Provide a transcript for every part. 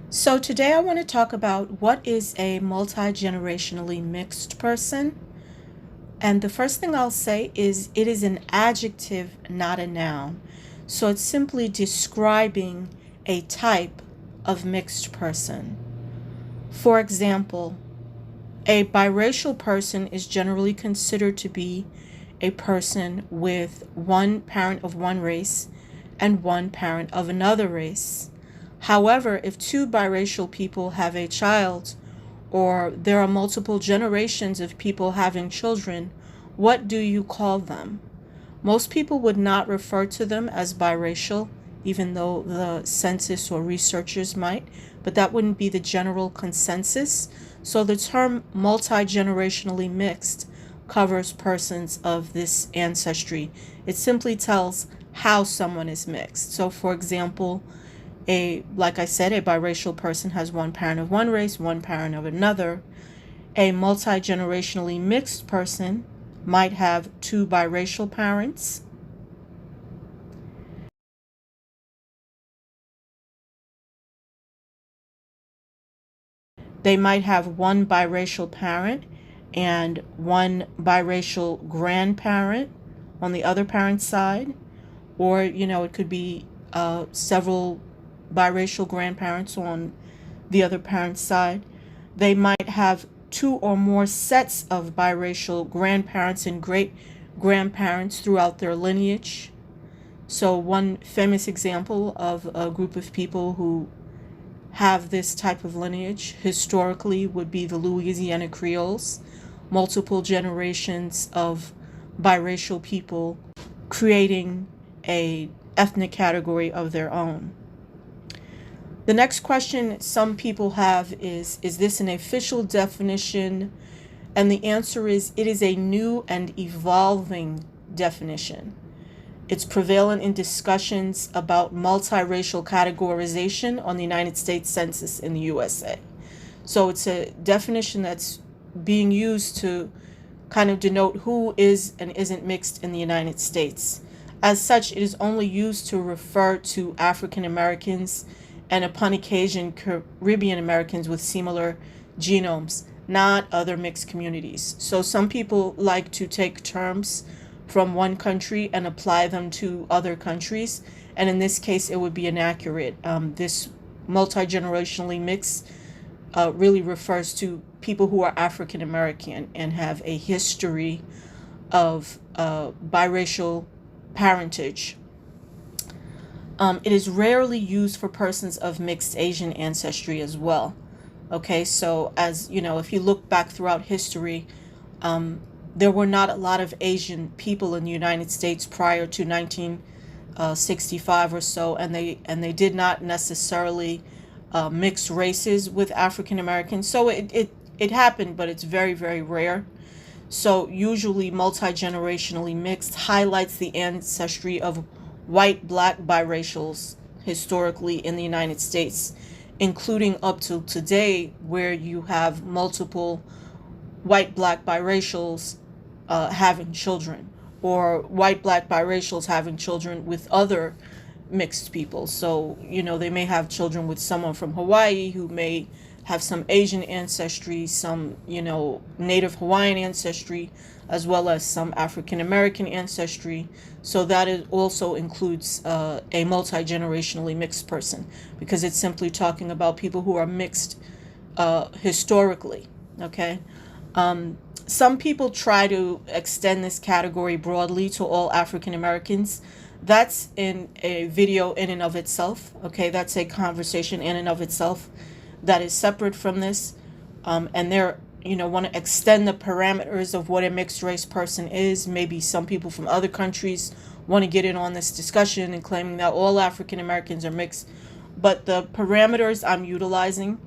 So today I want to talk about what is a multi-generationally mixed person. And the first thing I'll say is it is an adjective, not a noun. So it's simply describing a type of mixed person. For example, a biracial person is generally considered to be a person with one parent of one race and one parent of another race. However, if two biracial people have a child, or there are multiple generations of people having children, what do you call them? Most people would not refer to them as biracial, even though the census or researchers might, but that wouldn't be the general consensus. So the term multi-generationally mixed covers persons of this ancestry. It simply tells how someone is mixed. So for example, like I said, a biracial person has one parent of one race, one parent of another. A multi-generationally mixed person might have two biracial parents. They might have one biracial parent and one biracial grandparent on the other parent's side. Or, it could be several biracial grandparents on the other parent's side. They might have two or more sets of biracial grandparents and great grandparents throughout their lineage. So, one famous example of a group of people who have this type of lineage historically would be the Louisiana Creoles, multiple generations of biracial people creating a ethnic category of their own. The next question some people have is this an official definition? And the answer is it is a new and evolving definition. It's prevalent in discussions about multiracial categorization on the United States Census in the USA. So it's a definition that's being used to kind of denote who is and isn't mixed in the United States. As such, it is only used to refer to African Americans and upon occasion Caribbean Americans with similar genomes, not other mixed communities. So some people like to take terms from one country and apply them to other countries, and in this case it would be inaccurate. This multi-generationally mixed really refers to people who are African American and have a history of biracial parentage. It is rarely used for persons of mixed Asian ancestry as well. Okay, so as you know, if you look back throughout history, there were not a lot of Asian people in the United States prior to 1965 or so, and they did not necessarily mix races with African Americans. So it happened, but it's very, very rare. So usually multi-generationally mixed highlights the ancestry of white, black biracials historically in the United States, including up to today where you have multiple white, black biracials having children, or white, black biracials having children with other mixed people. So, they may have children with someone from Hawaii who may have some Asian ancestry, some, Native Hawaiian ancestry, as well as some African American ancestry. So that is also includes a multi-generationally mixed person, because it's simply talking about people who are mixed historically. Okay. Some people try to extend this category broadly to all African Americans. That's in a video in and of itself. Okay, that's a conversation in and of itself that is separate from this. And they're, want to extend the parameters of what a mixed race person is. Maybe some people from other countries want to get in on this discussion and claiming that all African Americans are mixed. But the parameters I'm utilizing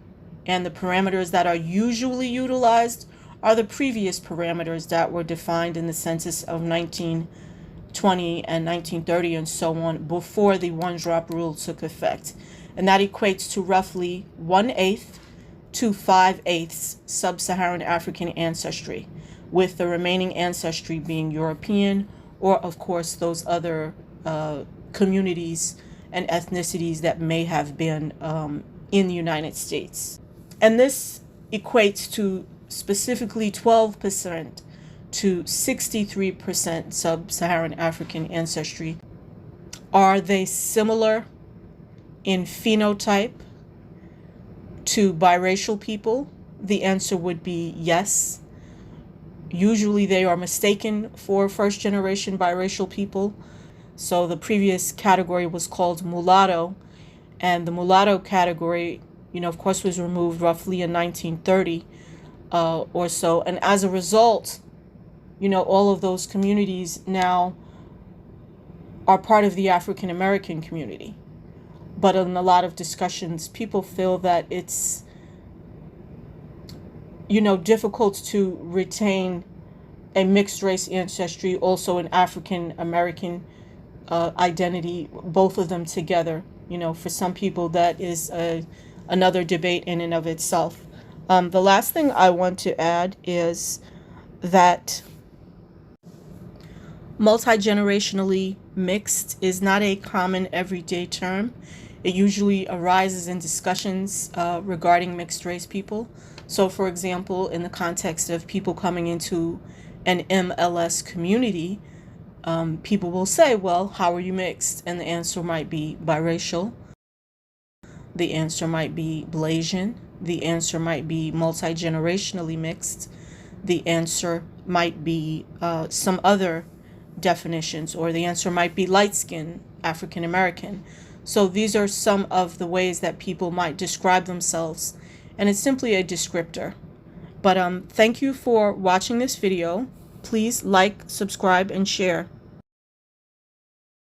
and the parameters that are usually utilized are the previous parameters that were defined in the census of 1920 and 1930 and so on, before the one-drop rule took effect. And that equates to roughly 1/8 to 5/8 sub-Saharan African ancestry, with the remaining ancestry being European, or of course those other communities and ethnicities that may have been in the United States. And this equates to specifically 12% to 63% sub-Saharan African ancestry. Are they similar in phenotype to biracial people? The answer would be yes. Usually they are mistaken for first-generation biracial people. So the previous category was called mulatto, and the mulatto category, of course, was removed roughly in 1930 or so. And as a result, all of those communities now are part of the African American community. But in a lot of discussions, people feel that it's, difficult to retain a mixed race ancestry, also an African American identity, both of them together. For some people, that is another debate in and of itself. The last thing I want to add is that multigenerationally mixed is not a common everyday term. It usually arises in discussions regarding mixed race people. So, for example, in the context of people coming into an MLS community, people will say, well, how are you mixed? And the answer might be biracial. The answer might be Blasian. The answer might be multigenerationally mixed. The answer might be some other definitions, or the answer might be lightskin, African American. So these are some of the ways that people might describe themselves, and it's simply a descriptor. But thank you for watching this video. Please like, subscribe, and share.